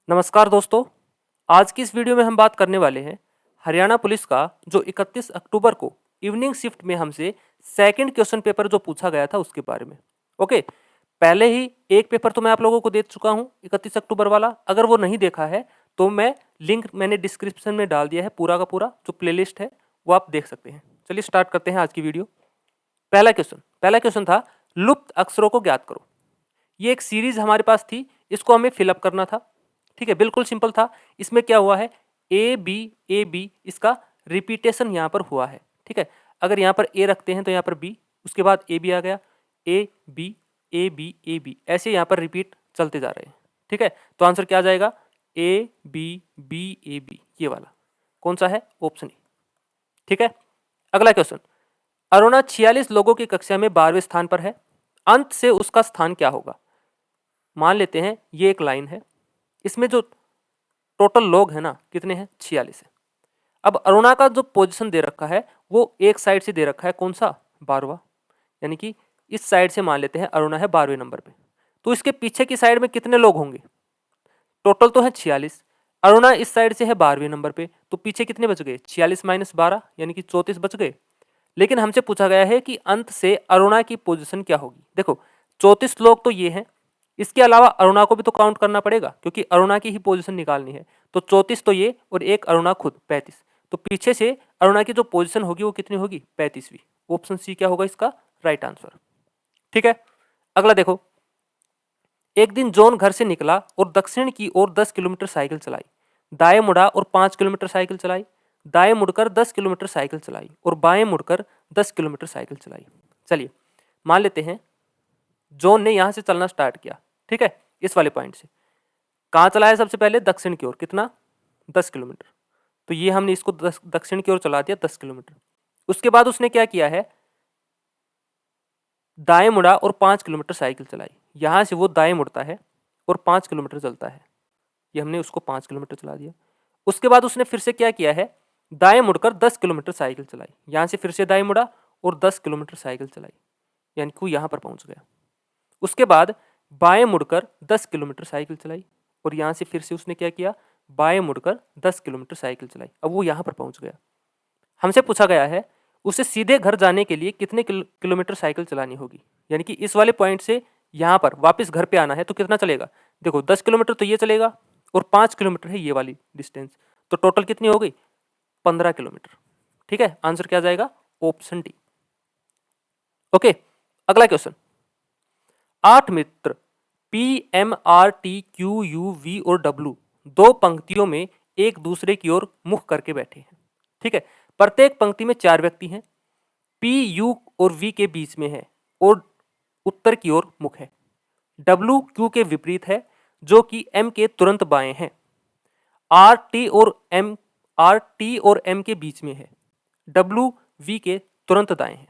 नमस्कार दोस्तों, आज की इस वीडियो में हम बात करने वाले हैं हरियाणा पुलिस का जो 31 अक्टूबर को इवनिंग शिफ्ट में हमसे सेकंड क्वेश्चन पेपर जो पूछा गया था उसके बारे में। ओके, पहले ही एक पेपर तो मैं आप लोगों को दे चुका हूं 31 अक्टूबर वाला। अगर वो नहीं देखा है तो मैंने डिस्क्रिप्शन में डाल दिया है, पूरा का पूरा जो प्लेलिस्ट है वो आप देख सकते हैं। चलिए स्टार्ट करते हैं आज की वीडियो। पहला क्वेश्चन था लुप्त अक्षरों को ज्ञात करो। ये एक सीरीज हमारे पास थी, इसको हमें फिलअप करना था। ठीक है, बिल्कुल सिंपल था। इसमें क्या हुआ है, ए बी इसका रिपीटेशन यहाँ पर हुआ है। ठीक है, अगर यहाँ पर ए रखते हैं तो यहाँ पर बी, उसके बाद ए बी आ गया, A B A B A B, ऐसे यहाँ पर रिपीट चलते जा रहे हैं। ठीक है, तो आंसर क्या आ जाएगा, ए बी ये वाला कौन सा है, ऑप्शन ए। ठीक है, अगला क्वेश्चन, अरुणा 46 लोगों की कक्षा में 12वें स्थान पर है, अंत से उसका स्थान क्या होगा। मान लेते हैं ये एक लाइन है, इसमें जो टोटल लोग हैं ना कितने हैं, 46 है। अब अरुणा का जो पोजीशन दे रखा है वो एक साइड से दे रखा है, कौन सा, 12वां, यानी कि इस साइड से मान लेते हैं अरुणा है 12वें नंबर पे। तो इसके पीछे की साइड में कितने लोग होंगे, टोटल तो है 46, अरुणा इस साइड से है 12वें नंबर पे, तो पीछे कितने बच गए, 46 माइनस 12 यानी कि 34 बच गए। लेकिन हमसे पूछा गया है कि अंत से अरुणा की पोजीशन क्या होगी। देखो 34 लोग तो ये हैं, इसके अलावा अरुणा को भी तो काउंट करना पड़ेगा क्योंकि अरुणा की ही पोजीशन निकालनी है। तो 34 तो ये और एक अरुणा खुद 35, तो पीछे से अरुणा की जो पोजीशन होगी वो कितनी होगी, 35वीं। ऑप्शन सी क्या होगा इसका राइट आंसर। ठीक है, अगला देखो, एक दिन जॉन घर से निकला और दक्षिण की ओर 10 किलोमीटर साइकिल चलाई, दाएं मुड़ा और 5 किलोमीटर साइकिल चलाई, दाएं मुड़कर 10 किलोमीटर साइकिल चलाई और बाएं मुड़कर 10 किलोमीटर साइकिल चलाई। चलिए मान लेते हैं जॉन ने यहां से चलना स्टार्ट किया। ठीक है, इस वाले पॉइंट से कहाँ चलाया, सबसे पहले दक्षिण की ओर, कितना, 10 किलोमीटर। तो ये हमने इसको दक्षिण की ओर चला दिया 10 किलोमीटर। उसके बाद उसने क्या किया है, दाएं मुड़ा और 5 किलोमीटर साइकिल चलाई। यहां से वो दाएं मुड़ता है और 5 किलोमीटर चलता है, ये हमने उसको 5 किलोमीटर चला दिया। उसके बाद उसने फिर से क्या किया है, दाएं मुड़कर 10 किलोमीटर साइकिल चलाई, यहां से फिर से दाएं मुड़ा और 10 किलोमीटर साइकिल चलाई, यानी कि यहां पर पहुंच गया। उसके बाद बाएं मुड़कर 10 किलोमीटर साइकिल चलाई और यहां से फिर से उसने क्या किया, बाएं मुड़कर 10 किलोमीटर साइकिल चलाई, अब वो यहां पर पहुंच गया। हमसे पूछा गया है उसे सीधे घर जाने के लिए कितने किलोमीटर साइकिल चलानी होगी, यानी कि इस वाले पॉइंट से यहां पर वापस घर पे आना है तो कितना चलेगा। देखो 10 किलोमीटर तो ये चलेगा और 5 किलोमीटर है ये वाली डिस्टेंस, तो टोटल कितनी हो गई, 15 किलोमीटर। ठीक है, आंसर क्या जाएगा, ऑप्शन डी। ओके, अगला क्वेश्चन, 8 मित्र P M R T Q U V और डब्ल्यू दो पंक्तियों में एक दूसरे की ओर मुख करके बैठे हैं। ठीक है, प्रत्येक पंक्ति में 4 व्यक्ति हैं, पी यू और वी के बीच में है और उत्तर की ओर मुख है। डब्ल्यू क्यू के विपरीत है जो कि एम के तुरंत बाएं है। आर टी और एम के बीच में है, डब्ल्यू वी के तुरंत दाएं है।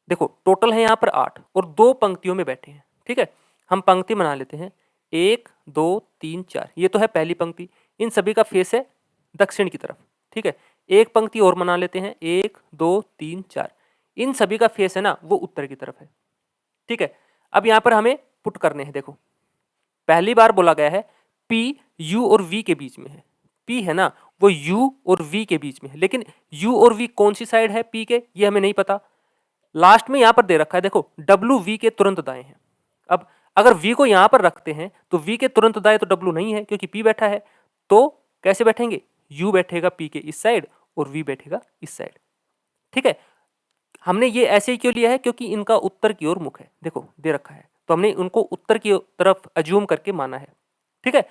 देखो टोटल है यहाँ पर 8 और दो पंक्तियों में बैठे हैं। ठीक है, हम पंक्ति बना लेते हैं, 1 2 3 4, ये तो है पहली पंक्ति, इन सभी का फेस है दक्षिण की तरफ। ठीक है, एक पंक्ति और बना लेते हैं, 1 2 3 4, इन सभी का फेस है ना वो उत्तर की तरफ है। ठीक है, अब यहाँ पर हमें पुट करने हैं। देखो पहली बार बोला गया है पी यू और वी के बीच में है, पी है ना वो यू और वी के बीच में है, लेकिन यू और वी कौन सी साइड है पी के, ये हमें नहीं पता। लास्ट में यहां पर दे रखा है, देखो डब्ल्यू वी के तुरंत दाएं है। अब अगर वी को यहां पर रखते हैं तो वी के तुरंत दाएं तो डब्ल्यू नहीं है क्योंकि पी बैठा है, तो कैसे बैठेंगे, यू बैठेगा पी के इस साइड और वी बैठेगा इस साइड। ठीक है, हमने ये ऐसे ही क्यों लिया है, क्योंकि इनका उत्तर की ओर मुख है, देखो दे रखा है तो हमने उनको उत्तर की तरफ अज्यूम करके माना है। ठीक है,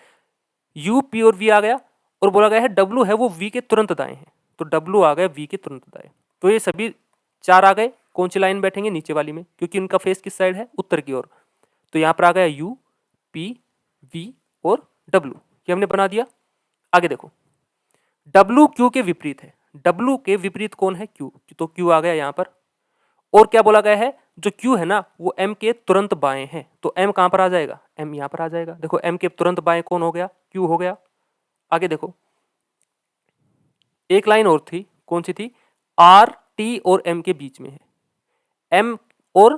यू पी और वी आ गया और बोला गया है डब्ल्यू है वो वी के तुरंत दाएं है, तो डब्ल्यू आ गया वी के तुरंत दाएं, तो ये सभी 4 आ गए। कौन सी लाइन बैठेंगे, नीचे वाली में, क्योंकि इनका फेस किस साइड है, उत्तर की ओर। तो यहाँ पर आ गया यू पी वी और डब्ल्यू, ये हमने बना दिया। आगे देखो डब्ल्यू क्यू के विपरीत है, डब्ल्यू के विपरीत कौन है, क्यू, तो क्यू आ गया यहाँ पर। और क्या बोला गया है, जो क्यू है ना वो एम के तुरंत बाएं है, तो एम कहां पर आ जाएगा, एम यहाँ पर आ जाएगा। देखो एम के तुरंत बाएं कौन हो गया, क्यू हो गया। आगे देखो एक लाइन और थी, कौन सी थी, आर टी और एम के बीच में है, एम और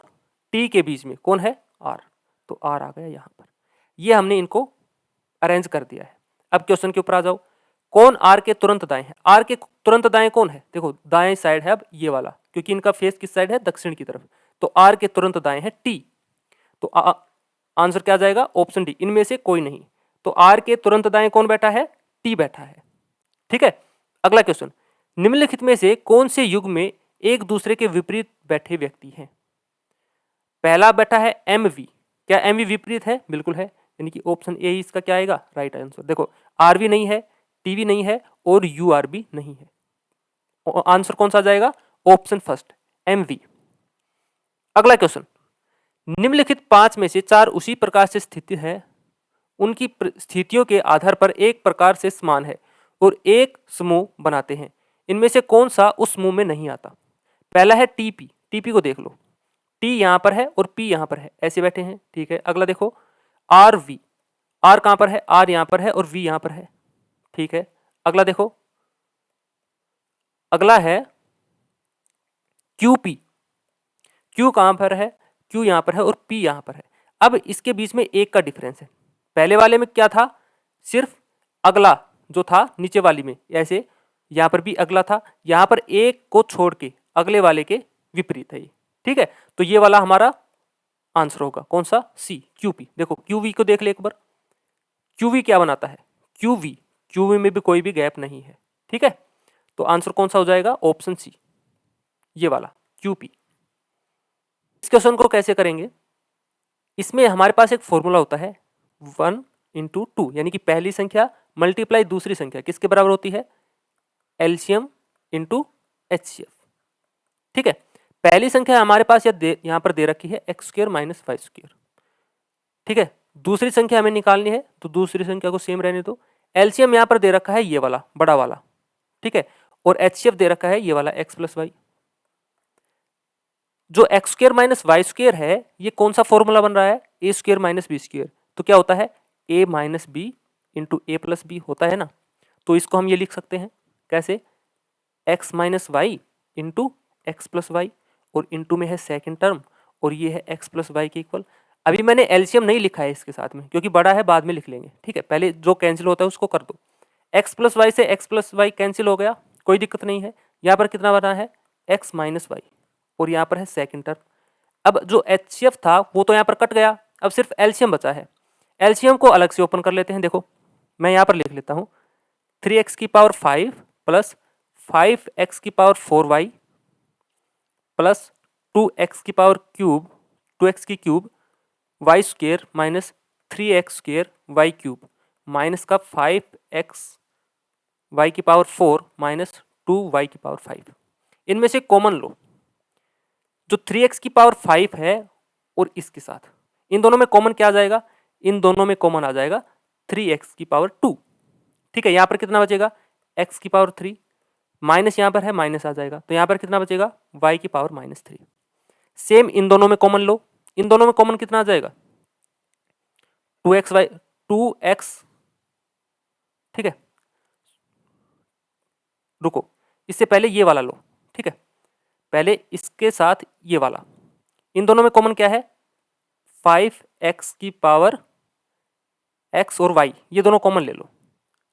टी के बीच में कौन है, आर, तो आर आ गया यहां पर। ये हमने इनको अरेंज कर दिया है। अब क्वेश्चन के ऊपर आ जाओ। कौन आर के तुरंत दाएं है? आर के तुरंत दाएं कौन है? देखो दाएं साइड है अब ये वाला, क्योंकि इनका फेस किस साइड है? दक्षिण की तरफ। तो आर के तुरंत दाएं है टी। तो आंसर क्या जाएगा? ऑप्शन डी, इनमें से कोई नहीं। तो आर के तुरंत दाएं कौन बैठा है? टी बैठा है। ठीक है, अगला क्वेश्चन, निम्नलिखित में से कौन से युग में एक दूसरे के विपरीत बैठे व्यक्ति हैं? पहला बैठा है एम वी। क्या एम वी विपरीत है? बिल्कुल है, यानी कि ऑप्शन ए इसका क्या आएगा? Right answer. देखो आर वी नहीं है, टी वी नहीं है और यू आर भी नहीं है। आंसर कौन सा जाएगा? Option first, M V. अगला क्वेश्चन, निम्नलिखित 5 में से 4 उसी प्रकार से स्थिति है, उनकी स्थितियों के आधार पर एक प्रकार से समान है और एक समूह बनाते हैं। इनमें से कौन सा उस समूह में नहीं आता? पहला है टीपी। टीपी को देख लो, टी यहां पर है और पी यहां पर है, ऐसे बैठे हैं। ठीक है, अगला देखो आर वी। आर कहां पर है? आर यहां पर है और वी यहां पर है। ठीक है, अगला देखो, अगला है क्यूपी। क्यू कहां पर है? क्यू यहां पर है और पी यहां पर है। अब इसके बीच में एक का डिफरेंस है। पहले वाले में क्या था? सिर्फ अगला जो था नीचे वाली में, ऐसे यहां पर भी अगला था, यहां पर एक को छोड़ के अगले वाले के विपरीत है ये। ठीक है, तो ये वाला हमारा आंसर होगा कौन सा? सी, क्यूपी। देखो क्यूवी को देख ले एक बार, क्यूवी क्या बनाता है? क्यूवी, क्यूवी में भी कोई भी गैप नहीं है। ठीक है, तो आंसर कौन सा हो जाएगा? ऑप्शन सी, ये वाला क्यूपी। इस क्वेश्चन को कैसे करेंगे? इसमें हमारे पास एक फॉर्मूला होता है 1 इंटू 2, यानी कि पहली संख्या मल्टीप्लाई दूसरी संख्या किसके बराबर होती है? LCM into HCF. ठीक है, पहली संख्या हमारे पास यहां पर दे रखी है x square minus y square. ठीक है, दूसरी संख्या हमें निकालनी है, तो दूसरी संख्या को सेम रहने दो। एलसीएम यहां पर दे रखा है ये वाला बड़ा वाला। ठीक है, और एचसीएफ दे रखा है ये वाला एक्स प्लस वाई। जो x square minus y square है, ये कौन सा फॉर्मूला बन रहा है? A square minus B square. तो क्या होता है? A minus B into A plus B होता है ना। तो इसको हम ये लिख सकते हैं कैसे? X minus y into x plus y, और इंटू में है सेकेंड टर्म, और ये है एक्स प्लस वाई के इक्वल। अभी मैंने एलसीएम नहीं लिखा है इसके साथ में, क्योंकि बड़ा है, बाद में लिख लेंगे। ठीक है, पहले जो कैंसिल होता है उसको कर दो। एक्स प्लस वाई से एक्स प्लस वाई कैंसिल हो गया, कोई दिक्कत नहीं है। यहाँ पर कितना बना है? एक्स माइनस वाई, और यहाँ पर है सेकेंड टर्म। अब जो एचसीएफ था वो तो यहाँ पर कट गया, अब सिर्फ एलसीएम बचा है। एलसीएम को अलग से ओपन कर लेते हैं। देखो मैं यहाँ पर लिख लेता हूँ 3x की पावर 5 प्लस 5x की पावर 4y प्लस 2x की पावर क्यूब 2x की cube y square minus 3x square y cube minus का 5x वाई की पावर 4 माइनस 2y की पावर 5। इनमें से कॉमन लो, जो 3x की पावर 5 है और इसके साथ इन दोनों में कॉमन क्या आ जाएगा? इन दोनों में कॉमन आ जाएगा 3x की पावर 2। ठीक है, यहाँ पर कितना बचेगा? x की पावर 3 माइनस यहाँ पर है माइनस आ जाएगा, तो यहाँ पर कितना बचेगा? y की पावर माइनस 3। सेम इन दोनों में कॉमन लो, इन दोनों में कॉमन कितना आ जाएगा? 2x। ठीक है, रुको, इससे पहले ये वाला लो। ठीक है, पहले इसके साथ ये वाला, इन दोनों में कॉमन क्या है? 5x की पावर x और y, ये दोनों कॉमन ले लो।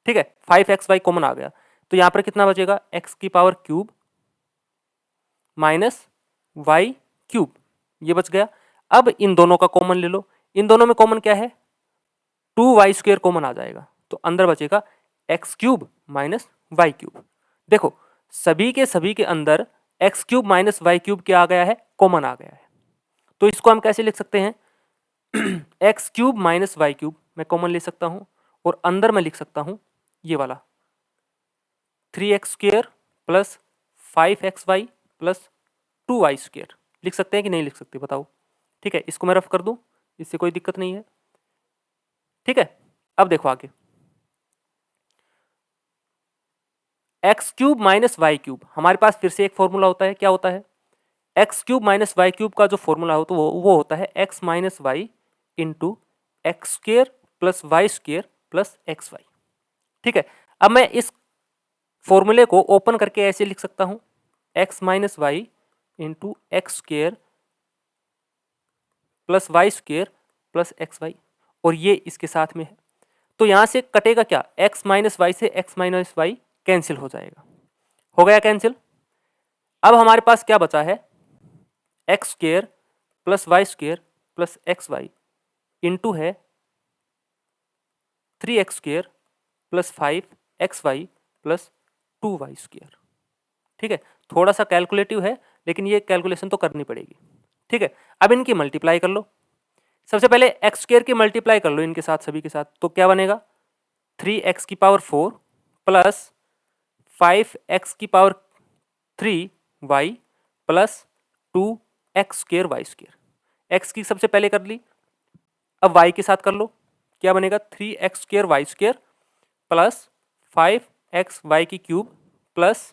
ठीक है, 5xy कॉमन आ गया, तो यहां पर कितना बचेगा? x की power cube minus y cube, ये बच गया। अब इन दोनों का कॉमन ले लो, इन दोनों में कॉमन क्या है? 2y स्क्वायर कॉमन आ जाएगा, तो अंदर बचेगा x cube minus y cube. देखो सभी के अंदर x cube minus y cube क्या आ गया है? कॉमन आ गया है। तो इसको हम कैसे लिख सकते हैं? X cube minus y cube मैं कॉमन ले सकता हूं, और अंदर मैं लिख सकता हूं ये वाला 3x square plus 5xy plus 2y square. लिख सकते हैं कि नहीं लिख सकते? बताओ। ठीक है, इसको मैं रफ कर दूं, इससे कोई दिक्कत नहीं है। ठीक है, अब देखो आगे, x cube minus y cube, हमारे पास फिर से एक फॉर्मूला होता है। क्या होता है? X cube minus y cube का जो फॉर्मूला हो तो वो होता है x minus y into x square plus y square plus x y. ठीक है, अब मैं इस फॉर्मूले को ओपन करके ऐसे लिख सकता हूं x minus y into x square plus y square plus x y, और ये इसके साथ में है, तो यहाँ से कटेगा क्या, x माइनस वाई से x माइनस वाई कैंसिल हो जाएगा, हो गया कैंसिल। अब हमारे पास क्या बचा है, x square plus y square plus x y into है 3x square plus 5xy plus 2y square. ठीक है, थोड़ा सा कैलकुलेटिव है लेकिन ये कैलकुलेशन तो करनी पड़ेगी। ठीक है, अब इनकी मल्टीप्लाई कर लो। सबसे पहले एक्स स्क्र की मल्टीप्लाई कर लो इनके साथ, सभी के साथ, तो क्या बनेगा 3x की पावर 4 प्लस 5x की power 3y plus 2x square y square. X की सबसे पहले कर ली, अब y के साथ कर लो, क्या बनेगा 3x square y square plus 5x y की क्यूब प्लस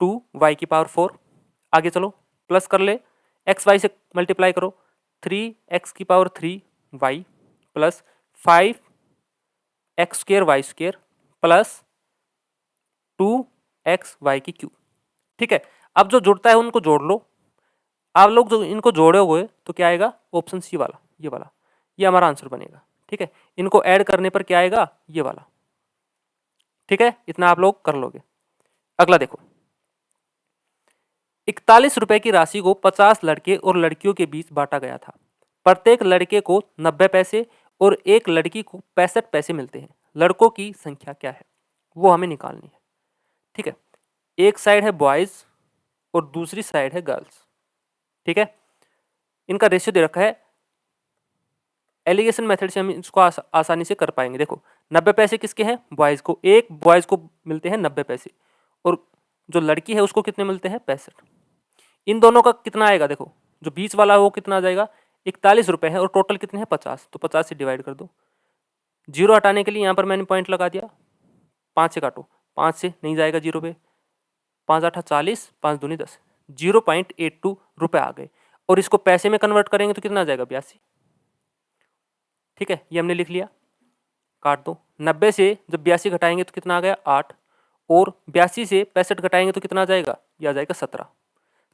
2y की पावर 4। आगे चलो प्लस कर ले, एक्स वाई से मल्टीप्लाई करो, 3x की power 3y plus 5x square y square plus 2x y की क्यूब। ठीक है, अब जो जुड़ता है उनको जोड़ लो। आप लोग जो इनको जोड़े हुए तो क्या आएगा, ऑप्शन सी वाला, ये वाला, ये हमारा आंसर बनेगा। ठीक है, इनको ऐड करने पर क्या आएगा, ये वाला। ठीक है, इतना आप लोग कर लोगे। अगला देखो, 41 रुपए की राशि को 50 लड़के और लड़कियों के बीच बांटा गया था। प्रत्येक लड़के को 90 पैसे और एक लड़की को 65 पैसे मिलते हैं। लड़कों की संख्या क्या है, वो हमें निकालनी है। ठीक है, एक साइड है बॉयज और दूसरी साइड है गर्ल्स। ठीक है, इनका रेशियो दे रखा है, एलिगेशन मेथड से हम इसको आसानी से कर पाएंगे। देखो 90 पैसे किसके हैं, बॉयज को, एक बॉयज को मिलते हैं 90 पैसे और जो लड़की है उसको कितने मिलते हैं 65। इन दोनों का कितना आएगा, देखो जो बीच वाला है वो कितना आ जाएगा 41 रुपए है और टोटल कितने हैं 50, तो 50 से डिवाइड कर दो। जीरो हटाने के लिए यहाँ पर मैंने पॉइंट लगा दिया, 5 से काटो, 5 से नहीं जाएगा जीरो पे, 5 8 40, 5 दूनी 10, 0.82 रुपए आ गए। और इसको पैसे में कन्वर्ट करेंगे तो कितना आ जाएगा 82। ठीक है, ये हमने लिख लिया, काट दो। 90 से जब 82 घटाएंगे तो कितना आ गया 8, और 82 से 65 घटाएंगे तो कितना आ जाएगा, ये आ जाएगा 17।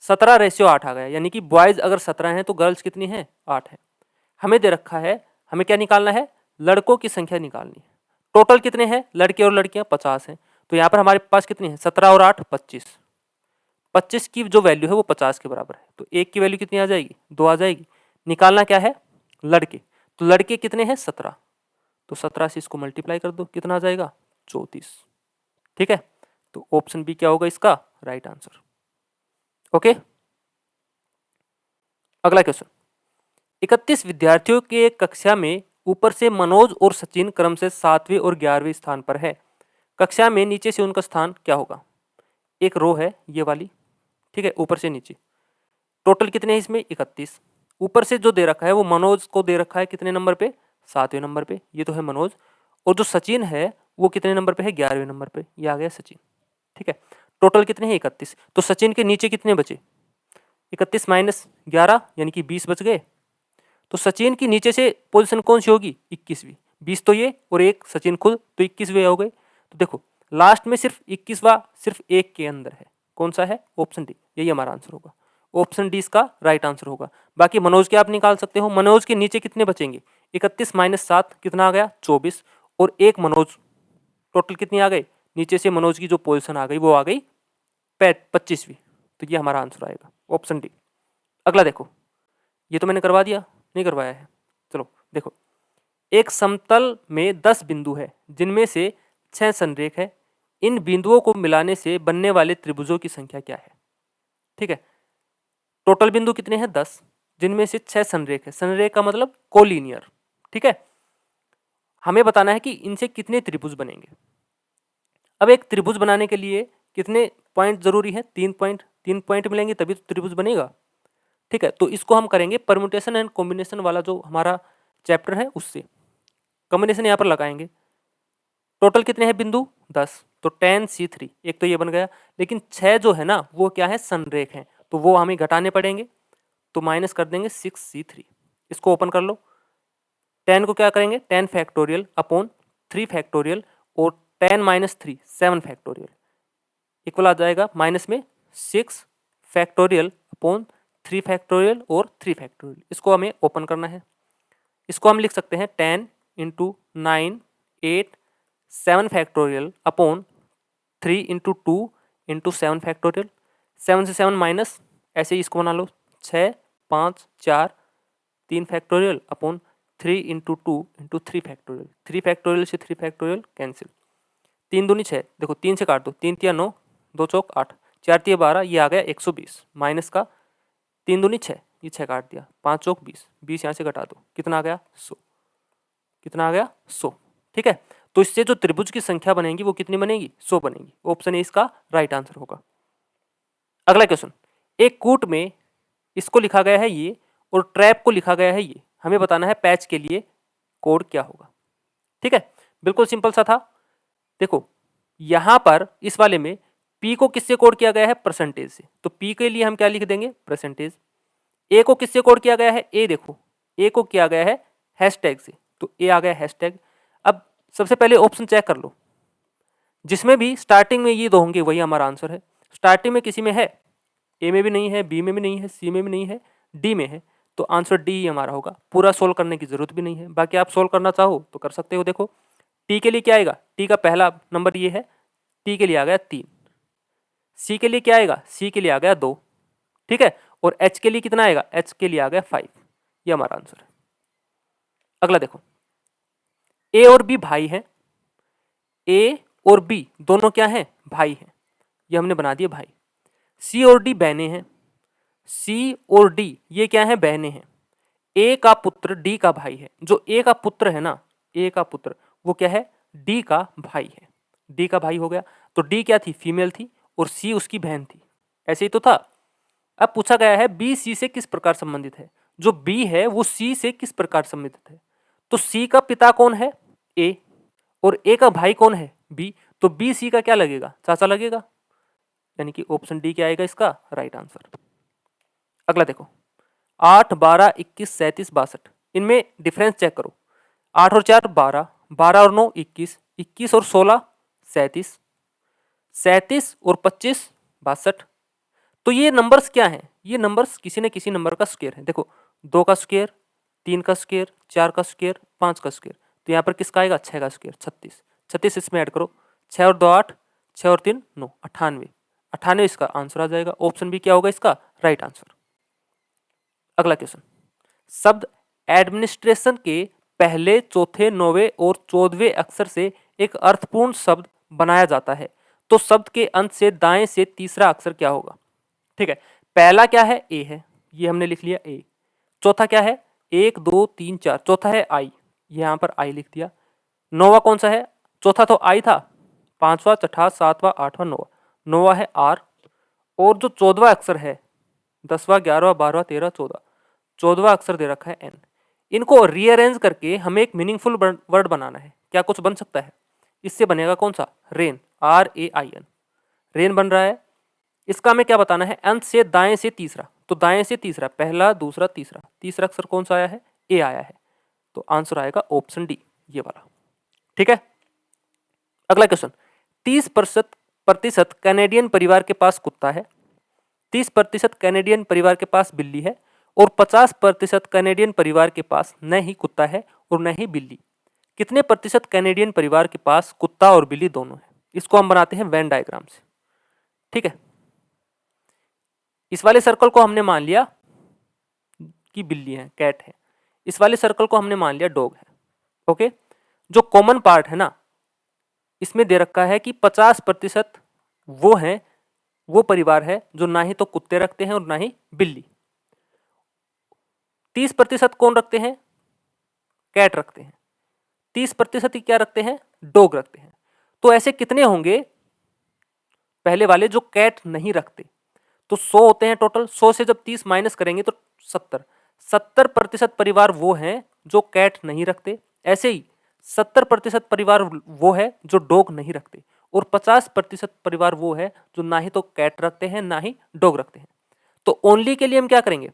17 रेशियो 8 आ गया, यानी कि बॉयज अगर 17 हैं तो गर्ल्स कितनी है 8 है। हमें दे रखा है, हमें क्या निकालना है, लड़कों की संख्या निकालनी है। टोटल कितने हैं लड़के और लड़कियां 50 हैं, तो यहाँ पर हमारे पास कितनी है 17 और 8 25। 25 की जो वैल्यू है वो 50 के बराबर है, तो एक की वैल्यू कितनी आ जाएगी 2 आ जाएगी। निकालना क्या है लड़के, तो लड़के कितने हैं 17, तो 17 से इसको मल्टीप्लाई कर दो, कितना आ जाएगा 34। ठीक है, तो ऑप्शन बी क्या होगा इसका राइट आंसर। ओके, अगला क्वेश्चन, 31 विद्यार्थियों के कक्षा में ऊपर से मनोज और सचिन क्रम से 7वें और 11वें स्थान पर है। कक्षा में नीचे से उनका स्थान क्या होगा, एक रो है ये वाली। ठीक है, ऊपर से नीचे टोटल कितने हैं इसमें 31। ऊपर से जो दे रखा है वो मनोज को दे रखा है कितने नंबर पे 7वें नंबर पे, ये तो है मनोज, और जो सचिन है वो कितने नंबर पे है 11वें नंबर पे, ये आ गया सचिन। ठीक है, टोटल कितने हैं 31, तो सचिन के नीचे कितने बचे 31 माइनस 11 यानी कि 20 बच गए। तो सचिन की नीचे से पोजीशन कौन सी होगी 21वीं, 20 तो ये और एक सचिन खुद, तो 21वें हो गए। तो देखो लास्ट में सिर्फ 21वां सिर्फ एक के अंदर है, कौन सा है ऑप्शन डी, यही हमारा आंसर होगा। ऑप्शन डी इसका राइट आंसर होगा। बाकी मनोज के आप निकाल सकते हो, मनोज के नीचे कितने बचेंगे 31 माइनस 7 कितना आ गया 24, और एक मनोज, टोटल कितनी आ गई नीचे से मनोज की जो पोजीशन आ गई वो आ गई 25वीं, तो ये हमारा आंसर आएगा ऑप्शन डी। अगला देखो, ये तो मैंने करवा दिया, नहीं करवाया है, चलो देखो, एक समतल में 10 बिंदु है जिनमें से 6 संरेख है। इन बिंदुओं को मिलाने से बनने वाले त्रिभुजों की संख्या क्या है। ठीक है, टोटल बिंदु कितने हैं 10, जिनमें से 6 संरेख है, संरेख का मतलब कोलिनियर। ठीक है, हमें बताना है कि इनसे कितने त्रिभुज बनेंगे। अब एक त्रिभुज बनाने के लिए कितने पॉइंट जरूरी है 3 पॉइंट मिलेंगे तभी तो त्रिभुज बनेगा। ठीक है, तो इसको हम करेंगे परम्यूटेशन एंड कॉम्बिनेशन वाला जो हमारा चैप्टर है उससे कॉम्बिनेशन यहाँ पर लगाएंगे। टोटल कितने हैं बिंदु 10, तो 10C3 एक तो ये बन गया, लेकिन 6 जो है ना वो क्या है संरेख हैं, तो वो हमें घटाने पड़ेंगे, तो माइनस कर देंगे 6C3। इसको ओपन कर लो, 10 को क्या करेंगे 10 फैक्टोरियल अपॉन 3 फैक्टोरियल और 10 माइनस 3 7 फैक्टोरियल इक्वल आ जाएगा माइनस में 6 फैक्टोरियल अपॉन 3 फैक्टोरियल और 3 फैक्टोरियल। इसको हमें ओपन करना है, इसको हम लिख सकते हैं 10 into 9 8 7 factorial upon 3 into 2 into 7 factorial, 7 से 7 माइनस, ऐसे ही इसको बना लो 6 5 4 3 factorial upon 3 into 2 into 3 factorial, 3 factorial से 3 फैक्टोरियल कैंसिल, 3 दूनी 6, देखो 3 से काट दो, 3 तिया 9, 2 चौक 8, 4 तिया 12, ये आ गया 120 माइनस का 3 दूनी 6, ये 6 काट दिया, 5 चौक 20, 20 यहाँ से घटा दो, कितना आ गया 100, कितना आ गया 100। ठीक है, तो इससे जो त्रिभुज की संख्या बनेगी वो कितनी बनेगी 100 बनेगी। ऑप्शन ए इसका राइट आंसर होगा। अगला क्वेश्चन, एक कूट में इसको लिखा गया है ये और ट्रैप को लिखा गया है ये, हमें बताना है पैच के लिए कोड क्या होगा। ठीक है, बिल्कुल सिंपल सा था। देखो यहां पर इस वाले में P को किससे कोड किया गया है परसेंटेज से, तो P के लिए हम क्या लिख देंगे परसेंटेज। A को किससे कोड किया गया है, A देखो A को किया गया है हैशटैग से, तो A आ गया हैशटैग। अब सबसे पहले ऑप्शन चेक कर लो, जिसमें भी स्टार्टिंग में ये दो होंगे वही हमारा आंसर है। स्टार्टिंग में किसी में है, ए में भी नहीं है, बी में भी नहीं है, सी में भी नहीं है, डी में है, तो आंसर डी ही हमारा होगा। पूरा सोल्व करने की जरूरत भी नहीं है, बाकी आप सोल्व करना चाहो तो कर सकते हो। देखो टी के लिए क्या आएगा, टी का पहला नंबर ये है, टी के लिए आ गया 3, सी के लिए क्या आएगा, सी के लिए आ गया 2, ठीक है, और एच के लिए कितना आएगा, एच के लिए आ गया 5, ये हमारा आंसर है। अगला देखो, ए और बी भाई हैं, ए और बी दोनों क्या हैं भाई हैं, ये हमने बना दिए भाई। सी और डी बहनें हैं, सी और डी ये क्या है बहनें हैं। ए का पुत्र डी का भाई है, जो ए का पुत्र है ना, ए का पुत्र वो क्या है डी का भाई है, डी का भाई हो गया। तो डी क्या थी फीमेल थी और सी उसकी बहन थी, ऐसे ही तो था। अब पूछा गया है बी सी से किस प्रकार संबंधित है, जो बी है वो सी से किस प्रकार संबंधित है। तो सी का पिता कौन है ए और ए का भाई कौन है बी, तो बी सी का क्या लगेगा चाचा लगेगा, यानी कि ऑप्शन डी क्या आएगा इसका राइट आंसर। अगला देखो, 8 12 21 37 62, इनमें डिफरेंस चेक करो। 8 और 4 12, 12 और 9 21, 21 और 16 37, 37 और 25 62। तो ये नंबर्स क्या हैं, ये नंबर्स किसी न किसी नंबर का स्क्वायर है। देखो 2 का स्क्वायर, 3 का स्क्वायर, 4 का स्क्वायर, 5 का स्क्वायर, तो यहाँ पर किसका आएगा 6 का स्क्वायर 36, 36 इसमें ऐड करो, 6 और 2 8, 6 और 3 9, 98, 98 इसका आंसर आ जाएगा। ऑप्शन बी क्या होगा इसका राइट आंसर। अगला क्वेश्चन, शब्द एडमिनिस्ट्रेशन के पहले चौथे नौवें और 14वें अक्षर से एक अर्थपूर्ण शब्द बनाया जाता है, तो शब्द के अंत से दाएं से तीसरा अक्षर क्या होगा। ठीक है, पहला क्या है ए है, ये हमने लिख लिया ए। चौथा क्या है 1 2 3 4, चौथा है आई, यहाँ पर आई लिख दिया। नौवा कौन सा है, चौथा तो आई था, 5वां 6वां 7वां 8वां 9वां, नौवा है आर, और जो 14वां अक्षर है 10वां 11वां 12वां 13वां 14वां, 14वां अक्षर दे रखा है एन। इनको रीअरेंज करके हमें एक मीनिंगफुल वर्ड बनाना है, क्या कुछ बन सकता है, इससे बनेगा कौन सा रेन, RAIN, रेन बन रहा है। इसका हमें क्या बताना है, अंत से दाएं से तीसरा, तो दाएं से तीसरा पहला दूसरा तीसरा, तीसरा अक्षर कौन सा आया है ए आया है, तो आंसर आएगा ऑप्शन डी ये वाला। ठीक है, अगला क्वेश्चन, 30% कैनेडियन परिवार के पास कुत्ता है, 30% कैनेडियन परिवार के पास बिल्ली है और 50% कैनेडियन परिवार के पास न ही कुत्ता है और न ही बिल्ली। कितने प्रतिशत कैनेडियन परिवार के पास कुत्ता और बिल्ली दोनों है, इसको हम बनाते हैं वेन डायग्राम से। ठीक है, इस वाले सर्कल को हमने मान लिया कि बिल्ली है कैट है, इस वाले सर्कल को हमने मान लिया डॉग है। ओके, जो कॉमन पार्ट है ना इसमें दे रखा है कि 50% वो हैं, वो परिवार है जो ना ही तो कुत्ते रखते हैं और ना ही बिल्ली। 30% कौन रखते हैं कैट रखते हैं, 30% क्या रखते हैं डॉग रखते हैं। तो ऐसे कितने होंगे पहले वाले जो कैट नहीं रखते, तो 100 होते हैं टोटल, 100 से जब 30 माइनस करेंगे तो 70% परिवार वो हैं जो कैट नहीं रखते। ऐसे ही 70% परिवार वो है जो डॉग नहीं रखते और 50% परिवार वो है जो ना ही तो कैट रखते हैं ना ही डॉग रखते हैं। तो ओनली के लिए हम क्या करेंगे,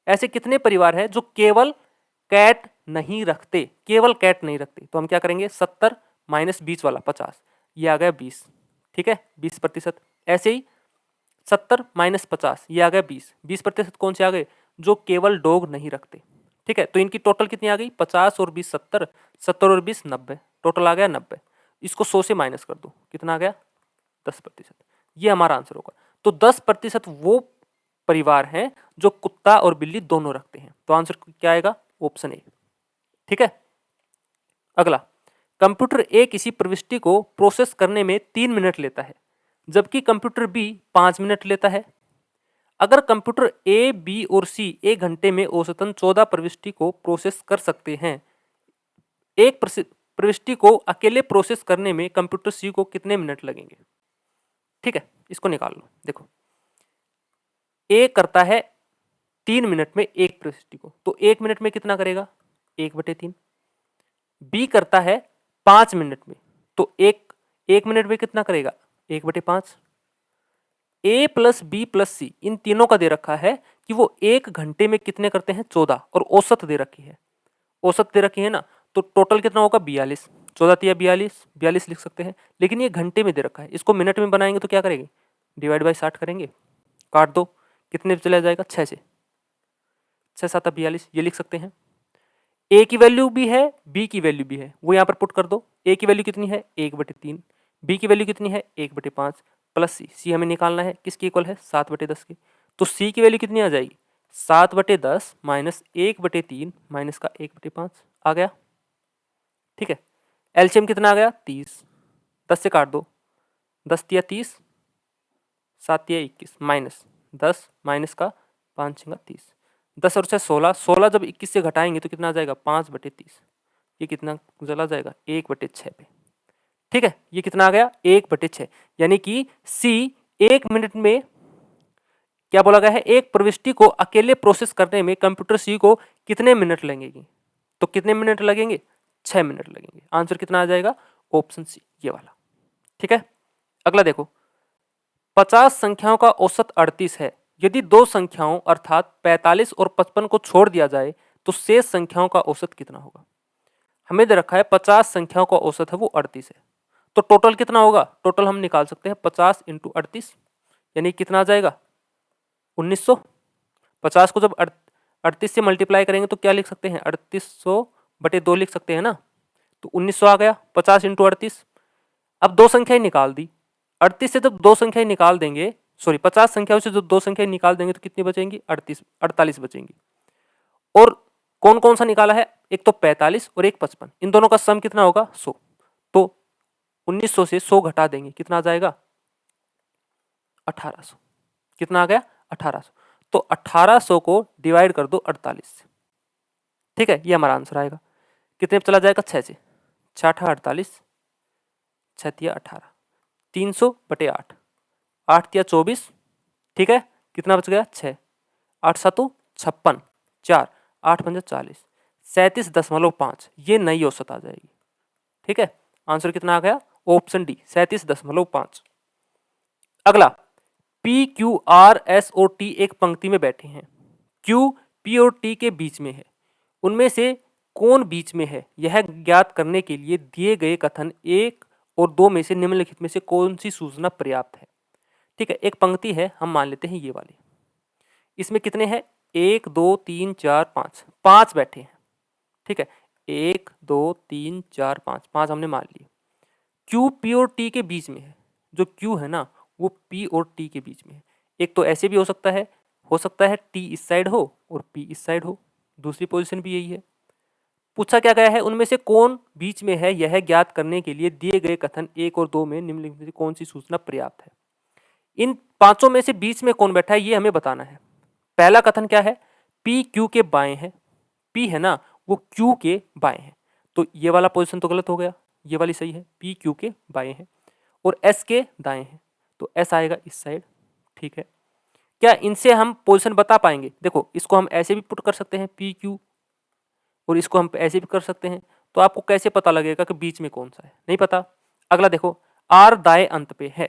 ऐसे कितने परिवार है जो केवल कैट नहीं रखते, केवल कैट नहीं रखते, तो हम क्या करेंगे 70 माइनस 20 वाला 50, ये आ गया 20। ठीक है 20%। ऐसे ही 70 माइनस 50 ये आ गया 20, 20% कौन से आ गए जो केवल डॉग नहीं रखते। ठीक है, तो इनकी टोटल कितनी आ गई 50 और 20 70, 70 और 20 90, टोटल आ गया 90। इसको 100 से माइनस कर दो, कितना आ गया 10%। ये हमारा आंसर होगा। तो 10% वो परिवार हैं जो कुत्ता और बिल्ली दोनों रखते हैं। तो आंसर क्या आएगा? Option A. ठीक है। अगला, कंप्यूटर ए किसी प्रविष्टि को प्रोसेस करने में 3 मिनट लेता है, जबकि कंप्यूटर बी 5 मिनट लेता है। अगर कंप्यूटर ए, बी और सी 1 घंटे में औसतन 14 प्रविष्टि को प्रोसेस कर सकते हैं, एक प्रविष्टि को अकेले प्रोसेस करने में कंप्यूटर सी को कितने मिनट लगेंगे? ठीक है, इसको निकाल लो। देखो, ए करता है 3 मिनट में एक प्रविष्टि को, तो 1 मिनट में कितना करेगा? 1/3। बी करता है 5 मिनट में, तो एक मिनट में कितना करेगा? 1/5। ए प्लस बी प्लस सी इन तीनों का दे रखा है कि वो 1 घंटे में कितने करते हैं? 14, और औसत दे रखी है। औसत दे रखी है ना, तो टोटल कितना होगा? 42। 14 तिया 42, 42 लिख सकते हैं। लेकिन ये घंटे में दे रखा है, इसको मिनट में बनाएंगे तो क्या करेंगे? डिवाइड बाई 60 करेंगे, काट दो, कितने चला जाएगा? 6 से। 6 7 42, ये लिख सकते हैं। ए की वैल्यू भी है, बी की वैल्यू भी है, वो यहाँ पर पुट कर दो। ए की वैल्यू कितनी है? 1/3। बी की वैल्यू कितनी है? 1/5 प्लस सी। सी हमें निकालना है, किसकी इक्वल है? 7/10 की। तो सी की वैल्यू कितनी आ जाएगी? 7/10 माइनस 1/3 माइनस का 1/5 आ गया। ठीक है। एलसीएम कितना आ गया? 30। 10 से काट दो, 10 तिया 30, 7 तिया 21 माइनस 10 माइनस का 5 6 30, 10 और 6 16, 16 जब 21 से घटाएंगे तो कितना आ जाएगा? 5/30। ये कितना चला जाएगा? 1/6 पे। ठीक है, ये कितना आ गया? 1/6। यानी कि सी 1 मिनट में, क्या बोला गया है? एक प्रविष्टि को अकेले प्रोसेस करने में कंप्यूटर सी को कितने मिनट लगेंगे? तो कितने मिनट लगेंगे? 6 मिनट लगेंगे। आंसर कितना आ जाएगा? ऑप्शन सी, ये वाला। ठीक है। अगला देखो, 50 संख्याओं का औसत 38 है। यदि दो संख्याओं अर्थात 45 और 55 को छोड़ दिया जाए तो शेष संख्याओं का औसत कितना होगा? हमें दे रखा है 50 संख्याओं का औसत है वो 38 है, तो टोटल कितना होगा? टोटल हम निकाल सकते हैं 50 × 38, यानी कितना आ जाएगा? 1900। 50 को जब 38 से मल्टीप्लाई करेंगे तो क्या लिख सकते हैं? 3800/2 लिख सकते हैं ना, तो 1900 आ गया। 50 × 38। अब दो संख्याएं निकाल दी, 38 से जब दो संख्याएं निकाल देंगे, सॉरी 50 संख्याओं से जो दो संख्याएं निकाल देंगे तो कितनी बचेंगी? 48 बचेंगी। और कौन कौन सा निकाला है? एक तो 45 और एक 55, इन दोनों का सम कितना होगा? 100। तो 1900 से 100 घटा देंगे, कितना आ जाएगा? 1800। कितना आ गया? 1800। तो 1800 को डिवाइड कर दो 48 से। ठीक है, ये हमारा आंसर आएगा। कितने पे चला जाएगा? 6 से। 6 8 48, 6 तिया 18, 300/8, 8 तिया 24। ठीक है, कितना बच गया? 6, 8 7 56, 4, 8 5 40, 37.5, ये नई औसत आ जाएगी। ठीक है, आंसर कितना आ गया? Option D, 37.5। अगला, पी क्यू आर एस और टी एक पंक्ति में बैठे हैं। क्यू पी और टी के बीच में है, उनमें से कौन बीच में है यह ज्ञात करने के लिए दिए गए कथन 1 और 2 में से निम्नलिखित में से कौन सी सूचना पर्याप्त है? ठीक है, एक पंक्ति है, हम मान लेते हैं ये वाली। इसमें कितने हैं? 1 2 3 4 5, 5 बैठे हैं। ठीक है, 1 2 3 4 5, 5 हमने मान लिए। क्यू पी और टी के बीच में है, जो क्यू है ना वो पी और टी के बीच में है। एक तो ऐसे भी हो सकता है टी इस साइड हो और पी इस साइड हो, दूसरी पोजीशन भी यही है। पूछा क्या गया है? उनमें से कौन बीच में है यह ज्ञात करने के लिए दिए गए कथन 1 और 2 में निम्नलिखित में से कौन सी सूचना पर्याप्त है? इन पांचों में से बीच में कौन बैठा है ये हमें बताना है। पहला कथन क्या है? पी क्यू के बाएं है। पी है ना वो क्यू के बाएं है, तो ये वाला पोजीशन तो गलत हो गया, ये वाली सही है। पी क्यू के बाएं है और एस के दाएं है, तो एस आएगा इस साइड। ठीक है, क्या इनसे हम पोजीशन बता पाएंगे? देखो, इसको हम ऐसे भी पुट कर सकते हैं पी क्यू, और इसको हम ऐसे भी कर सकते हैं। तो आपको कैसे पता लगेगा कि बीच में कौन सा है? नहीं पता। अगला देखो, आर दाएं अंत पे है।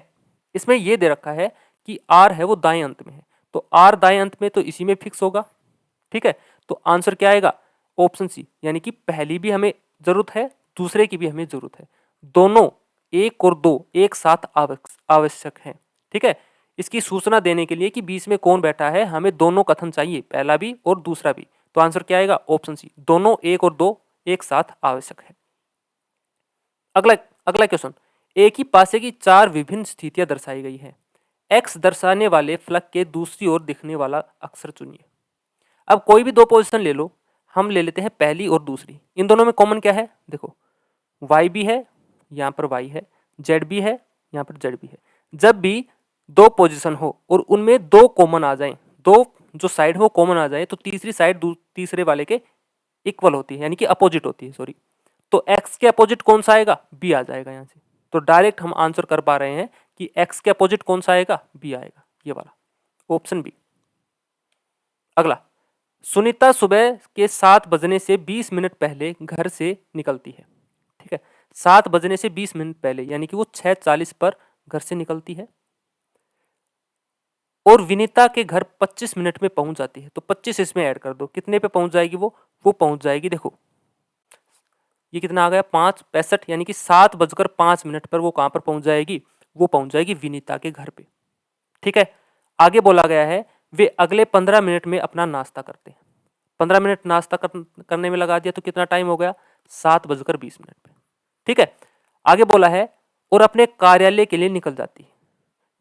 इसमें यह दे रखा है कि आर है वो दाएं अंत में है, तो आर दाएं अंत में तो इसी में फिक्स होगा। ठीक है, तो आंसर क्या आएगा? ऑप्शन सी, यानी कि पहली भी हमें जरूरत है, दूसरे की भी हमें जरूरत है। दोनों 1 और 2 एक साथ आवश्यक हैं। ठीक है, इसकी सूचना देने के लिए कि बीच में कौन बैठा है हमें दोनों कथन चाहिए, पहला भी और दूसरा भी। तो आंसर क्या आएगा? ऑप्शन सी, दोनों 1 और 2 एक साथ आवश्यक है। अगला अगला क्वेश्चन, एक ही पासे की चार विभिन्न स्थितियां दर्शाई गई है। एक्स दर्शाने वाले फलक के दूसरी ओर दिखने वाला अक्षर चुनिए। अब कोई भी दो पोजीशन ले लो, हम ले लेते हैं पहली और दूसरी। इन दोनों में कॉमन क्या है? देखो, वाई भी है, यहाँ पर वाई है, जेड भी है, यहाँ पर जेड भी है। जब भी दो पोजीशन हो और उनमें दो कॉमन आ जाए, दो जो साइड हो कॉमन आ जाए, तो तीसरी साइड तीसरे वाले के इक्वल होती है, यानी कि अपोजिट होती है, सॉरी। तो एक्स के अपोजिट कौन सा आएगा? बी आ जाएगा यहाँ से। तो डायरेक्ट हम आंसर कर पा रहे हैं कि एक्स के अपोजिट कौन सा आएगा? बी आएगा, ये वाला, ऑप्शन बी। अगला, सुनीता सुबह के 7 बजने से 20 मिनट पहले घर से निकलती है। ठीक है, 7 बजने से 20 मिनट पहले, यानी कि वो 6:40 पर घर से निकलती है और विनीता के घर 25 मिनट में पहुंच जाती है। तो 25 इसमें ऐड कर दो, कितने पे पहुंच जाएगी वो पहुंच जाएगी, देखो ये कितना आ गया, 5:65, यानी कि 7:05 पर वो कहां पर पहुंच जाएगी? वो पहुंच जाएगी विनीता के घर पे। ठीक है, आगे बोला गया है वे अगले 15 मिनट में अपना नाश्ता करते हैं। 15 मिनट नाश्ता करने में लगा दिया तो कितना टाइम हो गया? 7:20 पे। ठीक है, आगे बोला है और अपने कार्यालय के लिए निकल जाती है।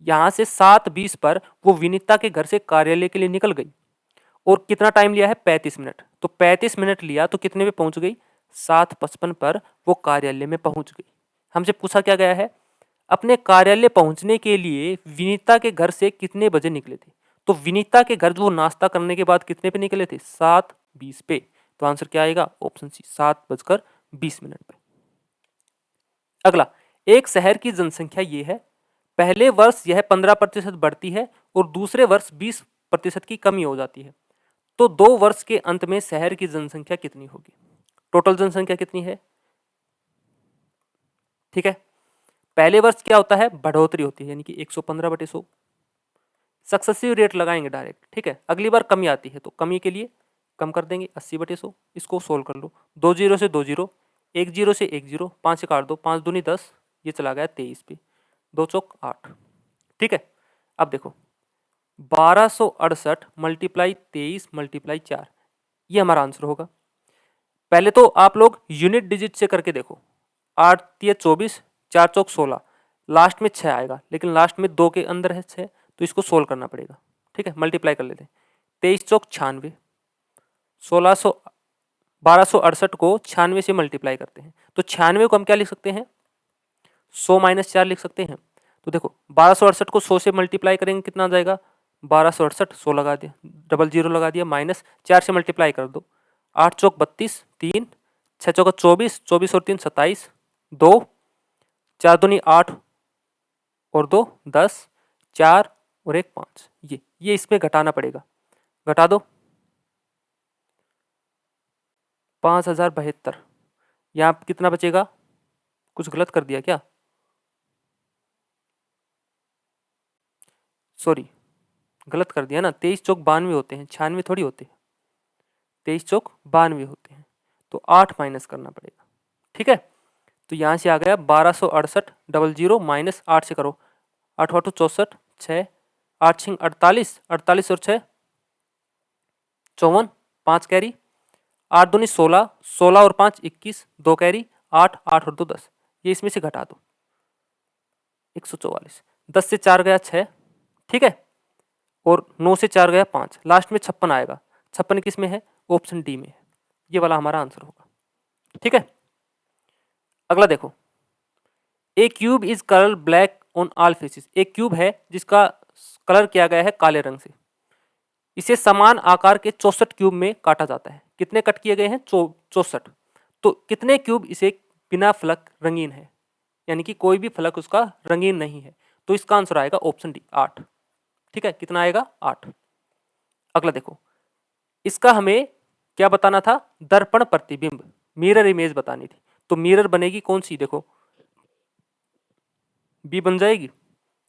यहां से 7:20 पर वो विनीता के घर से कार्यालय के लिए निकल गई और कितना टाइम लिया है? 35 मिनट। तो 35 मिनट लिया तो कितने पे पहुंच गई? 7:55 पर वो कार्यालय में पहुंच गई। हमसे पूछा क्या गया है? अपने कार्यालय पहुंचने के लिए विनीता के घर से कितने बजे निकले थे? तो विनीता के घर वो नाश्ता करने के बाद कितने पे निकले थे? 7:20 पे। तो आंसर क्या आएगा? ऑप्शन सी, 7:20 पे। अगला, एक शहर की जनसंख्या ये है, पहले वर्ष यह 15% बढ़ती है और दूसरे वर्ष 20% की कमी हो जाती है। तो 2 वर्ष के अंत में शहर की जनसंख्या कितनी होगी? टोटल जनसंख्या कितनी है? ठीक है, पहले वर्ष क्या होता है? बढ़ोतरी होती है, यानी कि 115/100। सक्सेसिव रेट लगाएंगे डायरेक्ट। ठीक है, अगली बार कमी आती है तो कमी के लिए कम कर देंगे, 80/100। इसको सोल्व कर लो, 2 जीरो से 2 जीरो, 1 जीरो से 1 जीरो, 5 से काट दो, 5 दूनी 10, ये चला गया 23 पे, 2 चौक 8। ठीक है, अब देखो 1268 मल्टीप्लाई 23 मल्टीप्लाई 4, ये हमारा आंसर होगा। पहले तो आप लोग यूनिट डिजिट से करके देखो, 8 तिया 24, 4 चौक 16, लास्ट में 6 आएगा, लेकिन लास्ट में 2 के अंदर है 6, तो इसको सोल्व करना पड़ेगा। ठीक है, मल्टीप्लाई कर लेते हैं, 23 चौक 96, 1268 को 96 से मल्टीप्लाई करते हैं, तो 96 को हम क्या लिख सकते हैं? 100 - 4 लिख सकते हैं। तो देखो 1268 को 100 से मल्टीप्लाई करेंगे, कितना आ जाएगा? 1268, 100 लगा दिया, डबल जीरो लगा दिया, माइनस 4 से मल्टीप्लाई कर दो, 8 चौक 32, 3, 6 चौका 24, 24 और 3 27, 2, 4 दूनी 8 और 2 10, 4 और 1 5, ये इसमें घटाना पड़ेगा, घटा दो, 5072। यहाँ कितना बचेगा? कुछ गलत कर दिया क्या? सॉरी, गलत कर दिया ना, 23 चौक 92 होते हैं, 96 थोड़ी होते हैं, 23 चौक 92 होते हैं, तो 8 माइनस करना पड़ेगा। ठीक है, तो यहाँ से आ गया 1268 डबल जीरो माइनस 8 से करो, 8 8 64, 6, 8 6 48, 48 और 6 54, 5 कैरी, 8 दूनी 16, 16 और 5 21, 2 कैरी, 8 8 और 2 10, ये इसमें से घटा दो, 144, 10 से 4 गया 6। ठीक है, और 9 से 4 गया 5, लास्ट में 56 आएगा। 56 किस में है? ऑप्शन डी में है, ये वाला हमारा आंसर होगा। ठीक है, अगला देखो, a cube is colour black on all faces. एक क्यूब है जिसका कलर किया गया है काले रंग से, इसे समान आकार के 64 क्यूब में काटा जाता है। कितने कट किए गए हैं? 64। तो कितने क्यूब इसे बिना फलक रंगीन है, यानी कि कोई भी फलक उसका रंगीन नहीं है, तो इसका आंसर आएगा ऑप्शन डी, 8। ठीक है, कितना आएगा? 8। अगला देखो, इसका हमें क्या बताना था? दर्पण प्रतिबिंब, मिरर इमेज बतानी थी। तो मिरर बनेगी कौन सी? देखो बी बन जाएगी,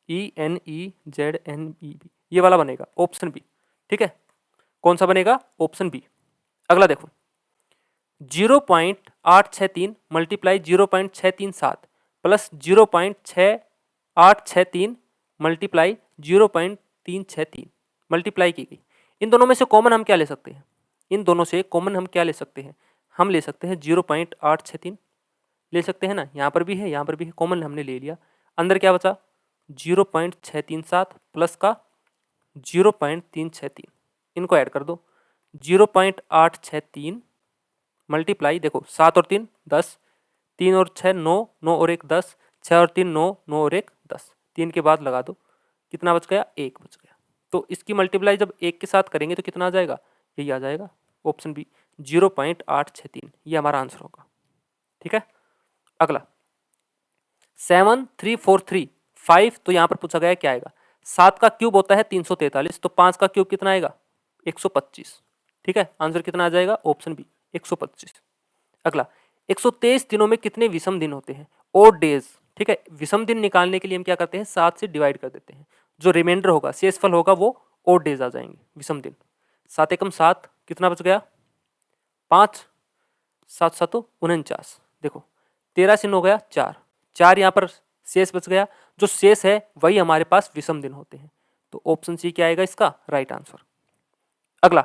ENEZNEB, ये वाला बनेगा, ऑप्शन बी। ठीक है, कौन सा बनेगा? Option B. अगला देखो, 0.863 मल्टीप्लाई 0.637 प्लस 0.6863 मल्टीप्लाई 0.363 मल्टीप्लाई की गई। इन दोनों में से कॉमन हम क्या ले सकते हैं? इन दोनों से कॉमन हम क्या ले सकते हैं? हम ले सकते हैं 0.863। ले सकते हैं ना, यहाँ पर भी है यहाँ पर भी है, कॉमन हमने ले लिया। अंदर क्या बचा 0.637 प्लस का 0.363, इनको ऐड कर दो। 0.863 मल्टीप्लाई, देखो 7 और 3 10, 3 और 6 9, 9 और 1 10, 6 और 3 9, 9 और 1 10, 3 के बाद लगा दो, कितना बच गया 1 बच गया। तो इसकी मल्टीप्लाई जब 1 के साथ करेंगे तो कितना आ जाएगा, यही आ जाएगा ऑप्शन बी 0.863, ये हमारा आंसर होगा। ठीक है, अगला 7 3 4 3 5, तो यहाँ पर पूछा गया क्या आएगा, 7 का क्यूब होता है 343, तो 5 का क्यूब कितना आएगा 125। ठीक है, आंसर कितना आ जाएगा ऑप्शन बी 125। अगला 123 दिनों में कितने विषम दिन होते हैं, ओड डेज। ठीक है, विषम दिन निकालने के लिए हम क्या करते हैं 7 से डिवाइड कर देते हैं, जो रिमाइंडर होगा शेषफल होगा वो ओड डेज आ जाएंगे विषम दिन। 7 एकम 7, कितना बच गया 5, 7 7 49, देखो 13 से 9 गया 4, 4 यहाँ पर शेष बच गया, जो शेष है वही हमारे पास विषम दिन होते हैं, तो ऑप्शन सी क्या आएगा इसका राइट आंसर। अगला,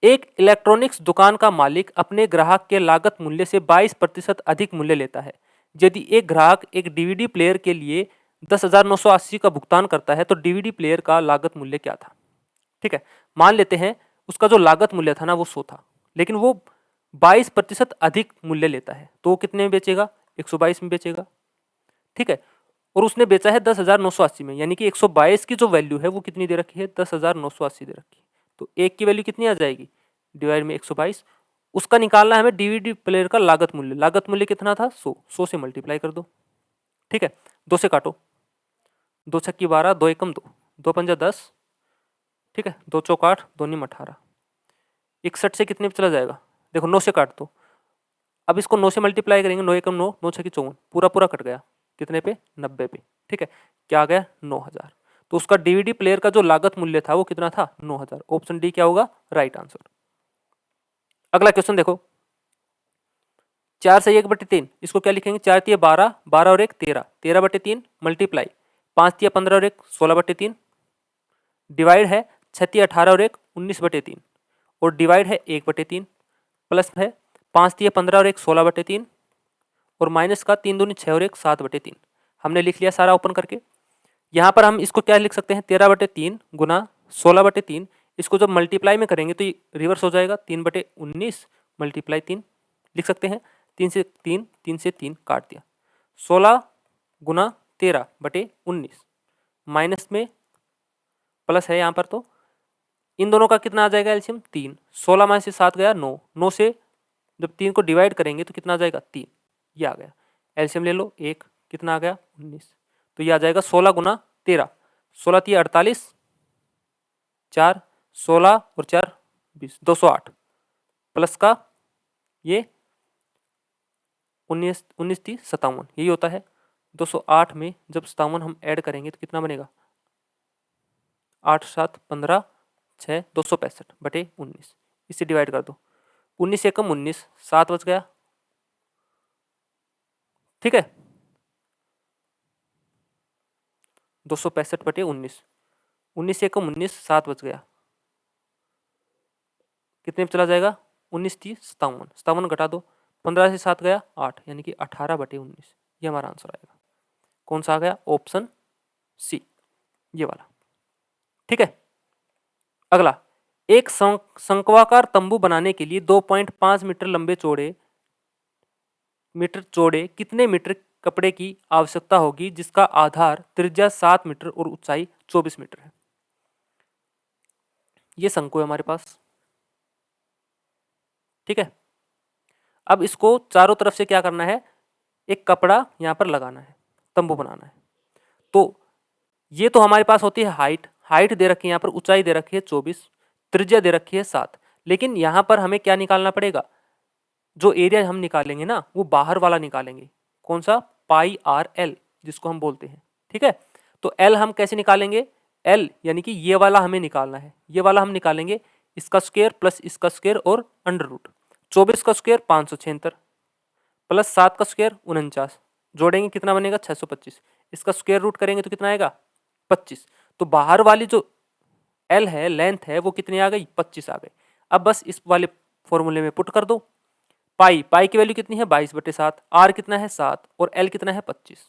एक इलेक्ट्रॉनिक्स दुकान का मालिक अपने ग्राहक के लागत मूल्य से 22% अधिक मूल्य लेता है। यदि एक ग्राहक एक डीवीडी प्लेयर के लिए 10,980 का भुगतान करता है तो डीवीडी प्लेयर का लागत मूल्य क्या था। ठीक है, मान लेते हैं उसका जो लागत मूल्य था ना वो 100 था, लेकिन वो 22% अधिक मूल्य लेता है, तो वो कितने में बेचेगा 122 में बेचेगा। ठीक है, और उसने बेचा है 10,980 में, यानी कि 122 की जो वैल्यू है वो कितनी दे रखी है 10,980 दे रखी है, तो एक की वैल्यू कितनी आ जाएगी डिवाइड में 122, उसका निकालना है हमें डीवीडी प्लेयर का लागत मूल्य। लागत मूल्य कितना था 100, 100 से मल्टीप्लाई कर दो। ठीक है, 2 से काटो, 2 छक्की 12, 2 एकम 2, 2 पंजा 10, ठीक है 2 चौक 8, 2 नीम 18, 61 से कितने पे चला जाएगा, देखो 9 से काट दो, अब इसको 9 से मल्टीप्लाई करेंगे, 9 एकम 9, 9 छक्की 54, पूरा पूरा कट गया, कितने पे 90 पे। ठीक है, क्या आ गया 9,000, तो उसका डीवीडी प्लेयर का जो लागत मूल्य था वो कितना था 9,000, ऑप्शन डी क्या होगा राइट आंसर। अगला क्वेश्चन देखो, 4 से 1/3, इसको क्या लिखेंगे 4 तिया 12, 12 और 1 13, 13/3 मल्टीप्लाई 5 तिया 15 और 1 16/3, डिवाइड है 6 तिया 18 और 1 19/3, और डिवाइड है 1/3, प्लस है 5 तिया 15 और 1 16/3, और माइनस का 3 दूनी 6 और 1 7/3। हमने लिख लिया सारा ओपन करके। यहाँ पर हम इसको क्या लिख सकते हैं 13/3 गुना 16/3, इसको जब मल्टीप्लाई में करेंगे तो ये रिवर्स हो जाएगा 3/19 मल्टीप्लाई 3 लिख सकते हैं, 3 से 3, 3 से 3 काट दिया, 16 गुना 13/19 माइनस में प्लस है यहाँ पर, तो इन दोनों का कितना आ जाएगा एलसीएम 3, 16 में से 7 गया 9, 9 से जब 3 को डिवाइड करेंगे तो कितना आ जाएगा 3, ये आ गया। एलसीएम ले लो 1, कितना आ गया 19, तो ये आ जाएगा 16 गुना 13, 16 3 48, 4 16 और 4 20, 208, प्लस का ये 19 19 थी 57, यही होता है। 208 में जब 57 हम ऐड करेंगे तो कितना बनेगा 8 7 15 6 265/19, इससे डिवाइड कर दो, 19 एकम 19, 7 बच गया। ठीक है, 265/19, 19 एकम 19, 7 बच गया, कितने पे चला जाएगा 19 थी 57, 57 घटा दो, 15 से 7 गया 8, यानी कि 18/19, ये हमारा आंसर आएगा। कौन सा आ गया ऑप्शन सी, ये वाला। ठीक है, अगला, एक शंक्वाकार तंबू बनाने के लिए 2.5 मीटर चौड़े कितने मीटर कपड़े की आवश्यकता होगी जिसका आधार त्रिज्या 7 मीटर और ऊंचाई 24 मीटर है। ये शंकु है हमारे पास। ठीक है, अब इसको चारों तरफ से क्या करना है, एक कपड़ा यहां पर लगाना है, तंबू बनाना है। तो ये तो हमारे पास होती है हाइट, हाइट दे रखी है यहाँ पर, ऊंचाई दे रखी है 24, त्रिज्या दे रखी है 7, लेकिन यहाँ पर हमें क्या निकालना पड़ेगा, जो एरिया हम निकालेंगे ना वो बाहर वाला निकालेंगे, कौन सा पाई आर एल जिसको हम बोलते हैं। ठीक है, तो एल हम कैसे निकालेंगे, एल यानी कि ये वाला हमें निकालना है, ये वाला हम निकालेंगे इसका स्क्वायर प्लस इसका स्क्वायर और अंडर रूट, 24 का स्क्वायर 576 प्लस 7 का स्क्वायर 49, जोड़ेंगे कितना बनेगा 625, इसका स्क्वायर रूट करेंगे तो कितना आएगा 25, तो बाहर वाली जो एल है लेंथ है वो कितनी आ गई 25 आ गई। अब बस इस वाले फॉर्मूले में पुट कर दो, पाई पाई की वैल्यू कितनी है 22/7, आर कितना है 7 और एल कितना है 25।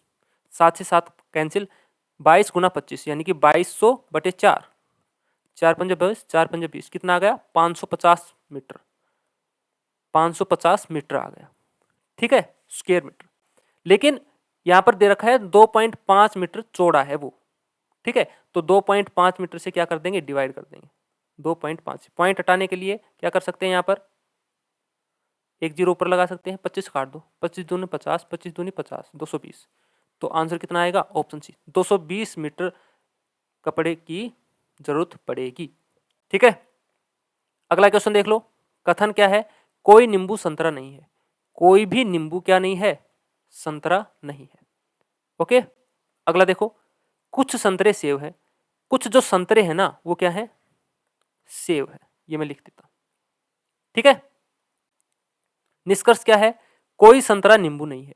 7 से 7 कैंसिल, 22 गुना 25 यानी कि 2200/4, 4 पंजे 22, 4 पंजे 20, कितना आ गया 550 मीटर, 550 मीटर आ गया। ठीक है, स्क्वायर मीटर। लेकिन यहां पर दे रखा है 2.5 मीटर चौड़ा है वो। ठीक है, तो 2.5 मीटर से क्या कर देंगे, डिवाइड कर देंगे। 2.5 पॉइंट हटाने के लिए क्या कर सकते हैं, यहाँ पर एक जीरो ऊपर लगा सकते हैं, 25 काट दो, 25 दूनी 50, 25 दूनी 50, 220। तो आंसर कितना आएगा, ऑप्शन सी 220 मीटर कपड़े की जरूरत पड़ेगी। ठीक है, अगला क्वेश्चन देख लो। कथन क्या है, कोई नींबू संतरा नहीं है। कोई भी नींबू क्या नहीं है, संतरा नहीं है। ओके, अगला देखो, कुछ संतरे सेव है। कुछ जो संतरे हैं ना वो क्या है, सेव है। ये मैं लिख देता हूं। ठीक है, निष्कर्ष क्या है, कोई संतरा नींबू नहीं है।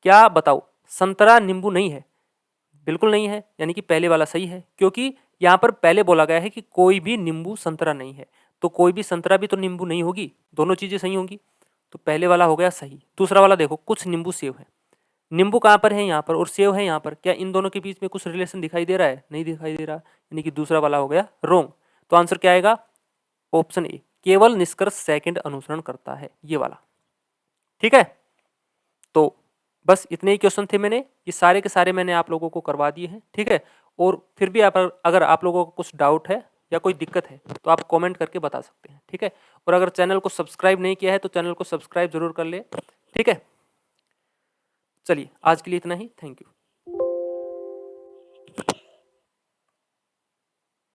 क्या बताओ, संतरा नींबू नहीं है, बिल्कुल नहीं है, यानी कि पहले वाला सही है, क्योंकि यहां पर पहले बोला गया है कि कोई भी नींबू संतरा नहीं है, तो कोई भी संतरा भी तो नींबू नहीं होगी, दोनों चीजें सही होंगी, तो पहले वाला हो गया सही। दूसरा वाला देखो, कुछ नींबू सेव है। नींबू कहां पर है, यहाँ पर, और सेव है यहाँ पर, क्या इन दोनों के बीच में कुछ रिलेशन दिखाई दे रहा है, नहीं दिखाई दे रहा, यानी कि दूसरा वाला हो गया रोंग। तो आंसर क्या आएगा, ऑप्शन ए, केवल निष्कर्ष सेकंड अनुसरण करता है, ये वाला। ठीक है, तो बस इतने ही क्वेश्चन थे, मैंने ये सारे के सारे मैंने आप लोगों को करवा दिए हैं। ठीक है, और फिर भी अगर आप लोगों को कुछ डाउट है या कोई दिक्कत है तो आप कमेंट करके बता सकते हैं। ठीक है, और अगर चैनल को सब्सक्राइब नहीं किया है तो चैनल को सब्सक्राइब जरूर कर ले। ठीक है, चलिए आज के लिए इतना ही, थैंक यू।